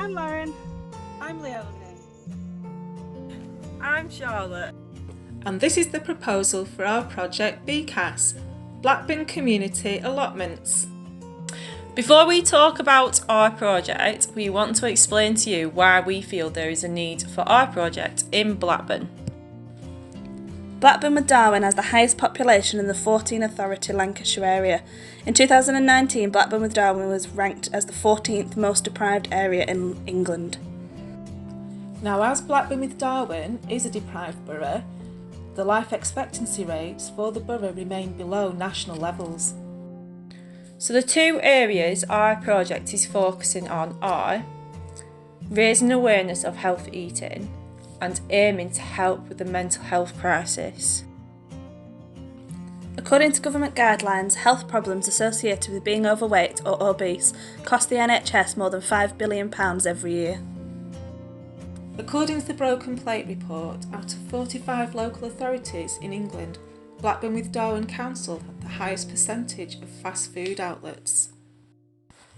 I'm Lauren. I'm Leonie. I'm Charlotte. And this is the proposal for our project BCAS, Blackburn Community Allotments. Before we talk about our project, we want to explain to you why we feel there is a need for our project in Blackburn. Blackburn with Darwen has the highest population in the 14 Authority Lancashire area. In 2019, Blackburn with Darwen was ranked as the 14th most deprived area in England. Now, as Blackburn with Darwen is a deprived borough, the life expectancy rates for the borough remain below national levels. So the two areas our project is focusing on are raising awareness of healthy eating and aiming to help with the mental health crisis. According to government guidelines, health problems associated with being overweight or obese cost the NHS more than £5 billion every year. According to the Broken Plate report, out of 45 local authorities in England, Blackburn with Darwen Council have the highest percentage of fast food outlets.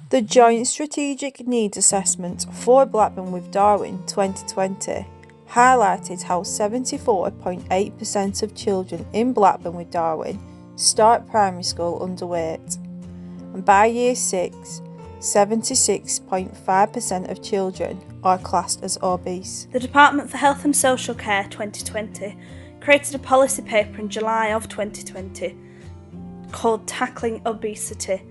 The Joint Strategic Needs Assessment for Blackburn with Darwen 2020 highlighted how 74.8% of children in Blackburn with Darwen start primary school underweight, and by year 6, 76.5% of children are classed as obese. The Department for Health and Social Care 2020 created a policy paper in July of 2020 called Tackling Obesity,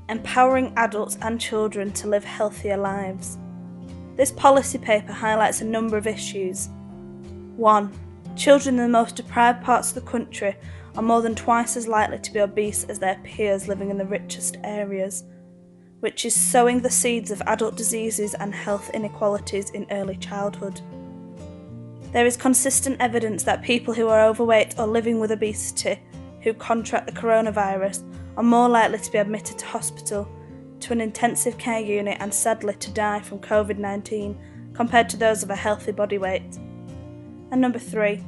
Empowering Adults and Children to Live Healthier Lives. This policy paper highlights a number of issues. 1. Children in the most deprived parts of the country are more than twice as likely to be obese as their peers living in the richest areas, which is sowing the seeds of adult diseases and health inequalities in early childhood. There is consistent evidence that people who are overweight or living with obesity who contract the coronavirus are more likely to be admitted to hospital, to an intensive care unit and sadly to die from COVID-19 compared to those of a healthy body weight. And number 3,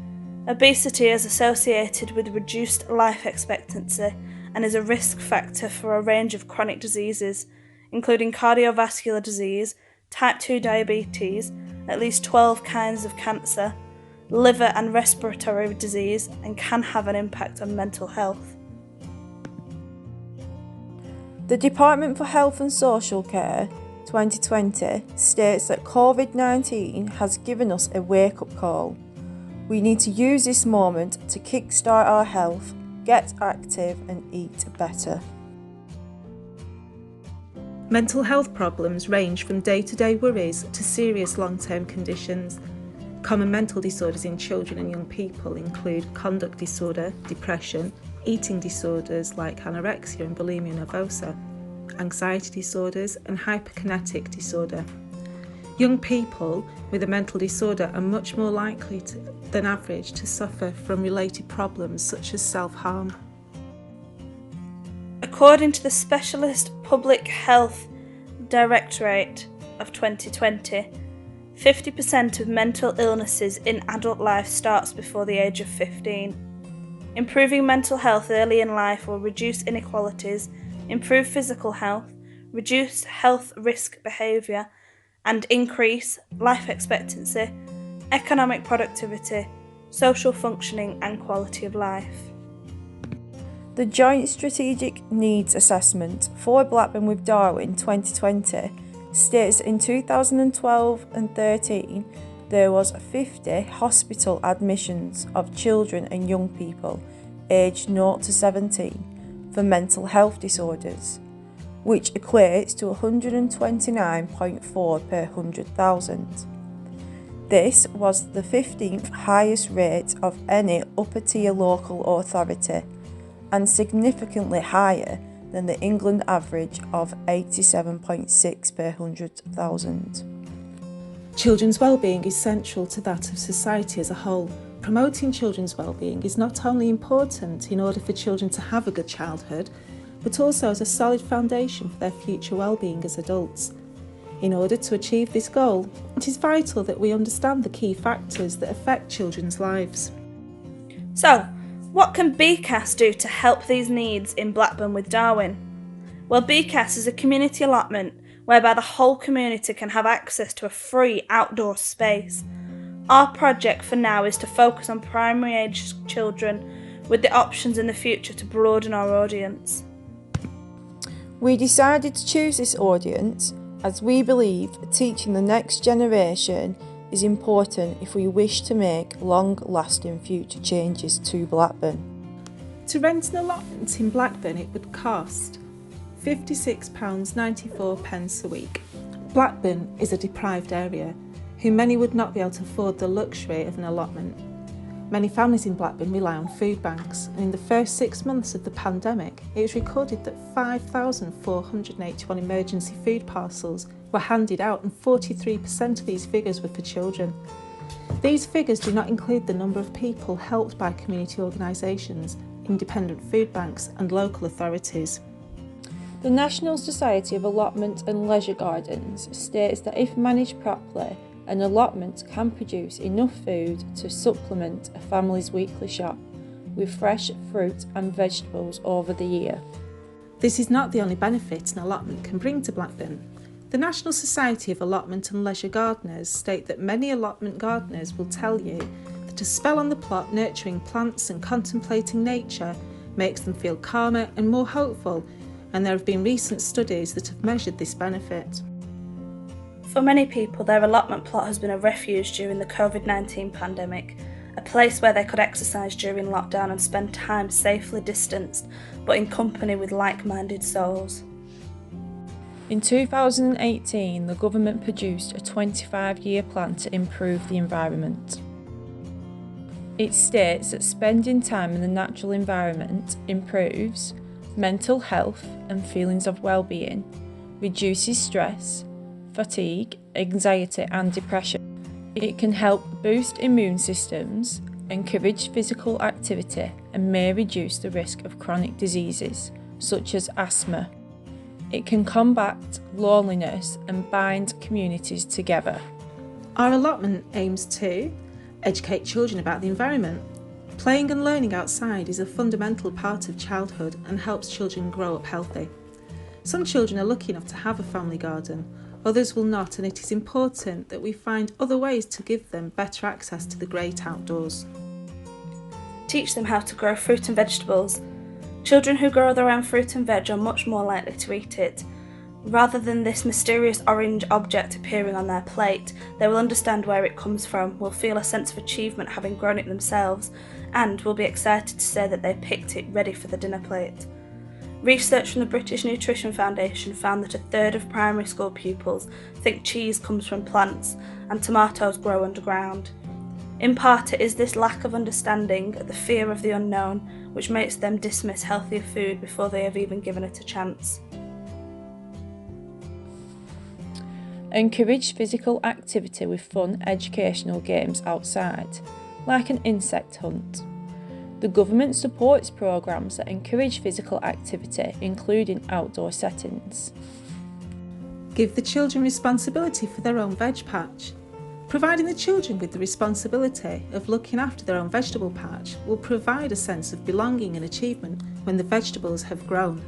obesity is associated with reduced life expectancy and is a risk factor for a range of chronic diseases, including cardiovascular disease, type 2 diabetes, at least 12 kinds of cancer, liver and respiratory disease, and can have an impact on mental health. The Department for Health and Social Care 2020 states that COVID-19 has given us a wake-up call. We need to use this moment to kickstart our health, get active and eat better. Mental health problems range from day-to-day worries to serious long-term conditions. Common mental disorders in children and young people include conduct disorder, depression, eating disorders like anorexia and bulimia nervosa, anxiety disorders and hyperkinetic disorder. Young people with a mental disorder are much more likely than average to suffer from related problems such as self-harm. According to the Specialist Public Health Directorate of 2020, 50% of mental illnesses in adult life starts before the age of 15. Improving mental health early in life will reduce inequalities, improve physical health, reduce health risk behaviour, and increase life expectancy, economic productivity, social functioning and quality of life. The Joint Strategic Needs Assessment for Blackburn with Darwen 2020 states that in 2012 and 13 there was 50 hospital admissions of children and young people aged 0 to 17 for mental health disorders, which equates to 129.4 per 100,000. This was the 15th highest rate of any upper tier local authority and significantly higher than the England average of 87.6 per 100,000. Children's wellbeing is central to that of society as a whole. Promoting children's wellbeing is not only important in order for children to have a good childhood, but also as a solid foundation for their future wellbeing as adults. In order to achieve this goal, it is vital that we understand the key factors that affect children's lives. So, what can BCAS do to help these needs in Blackburn with Darwen? Well, BCAS is a community allotment whereby the whole community can have access to a free outdoor space. Our project for now is to focus on primary age children, with the options in the future to broaden our audience. We decided to choose this audience as we believe teaching the next generation is important if we wish to make long-lasting future changes to Blackburn. To rent an allotment in Blackburn, it would cost £56.94 a week. Blackburn is a deprived area, who many would not be able to afford the luxury of an allotment. Many families in Blackburn rely on food banks, and in the first 6 months of the pandemic, it was recorded that 5,481 emergency food parcels were handed out, and 43% of these figures were for children. These figures do not include the number of people helped by community organisations, independent food banks and local authorities. The National Society of Allotment and Leisure Gardens states that if managed properly, an allotment can produce enough food to supplement a family's weekly shop with fresh fruit and vegetables over the year. This is not the only benefit an allotment can bring to Blackburn. The National Society of Allotment and Leisure Gardeners state that many allotment gardeners will tell you that a spell on the plot nurturing plants and contemplating nature makes them feel calmer and more hopeful, and there have been recent studies that have measured this benefit. For many people, their allotment plot has been a refuge during the COVID-19 pandemic, a place where they could exercise during lockdown and spend time safely distanced, but in company with like-minded souls. In 2018, the government produced a 25-year plan to improve the environment. It states that spending time in the natural environment improves mental health and feelings of well-being, reduces stress, fatigue, anxiety and depression. It can help boost immune systems, encourage physical activity and may reduce the risk of chronic diseases such as asthma. It can combat loneliness and bind communities together. Our allotment aims to educate children about the environment. Playing and learning outside is a fundamental part of childhood and helps children grow up healthy. Some children are lucky enough to have a family garden, others will not, and it is important that we find other ways to give them better access to the great outdoors. Teach them how to grow fruit and vegetables. Children who grow their own fruit and veg are much more likely to eat it. Rather than this mysterious orange object appearing on their plate, they will understand where it comes from, will feel a sense of achievement having grown it themselves, and will be excited to say that they picked it ready for the dinner plate. Research from the British Nutrition Foundation found that a third of primary school pupils think cheese comes from plants and tomatoes grow underground. In part, it is this lack of understanding, the fear of the unknown, which makes them dismiss healthier food before they have even given it a chance. Encourage physical activity with fun educational games outside, like an insect hunt. The government supports programmes that encourage physical activity, including outdoor settings. Give the children responsibility for their own veg patch. Providing the children with the responsibility of looking after their own vegetable patch will provide a sense of belonging and achievement when the vegetables have grown.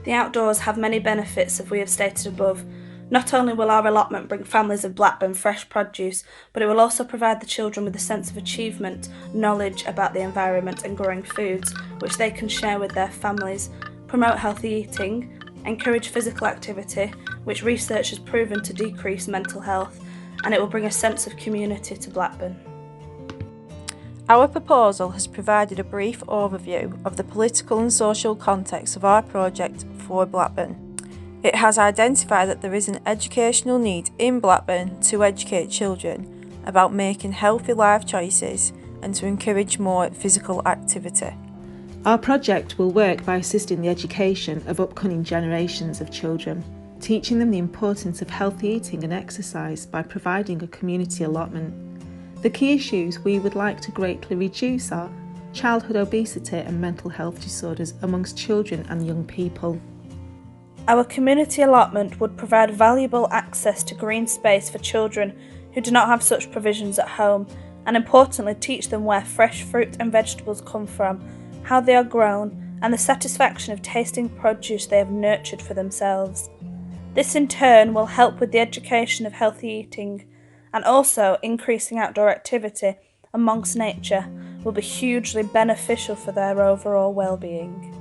The outdoors have many benefits, as we have stated above. Not only will our allotment bring families of Blackburn fresh produce, but it will also provide the children with a sense of achievement, knowledge about the environment and growing foods, which they can share with their families, promote healthy eating, encourage physical activity, which research has proven to decrease mental health, and it will bring a sense of community to Blackburn. Our proposal has provided a brief overview of the political and social context of our project for Blackburn. It has identified that there is an educational need in Blackburn to educate children about making healthy life choices and to encourage more physical activity. Our project will work by assisting the education of upcoming generations of children, teaching them the importance of healthy eating and exercise by providing a community allotment. The key issues we would like to greatly reduce are childhood obesity and mental health disorders amongst children and young people. Our community allotment would provide valuable access to green space for children who do not have such provisions at home, and importantly teach them where fresh fruit and vegetables come from, how they are grown, and the satisfaction of tasting produce they have nurtured for themselves. This in turn will help with the education of healthy eating, and also increasing outdoor activity amongst nature will be hugely beneficial for their overall well-being.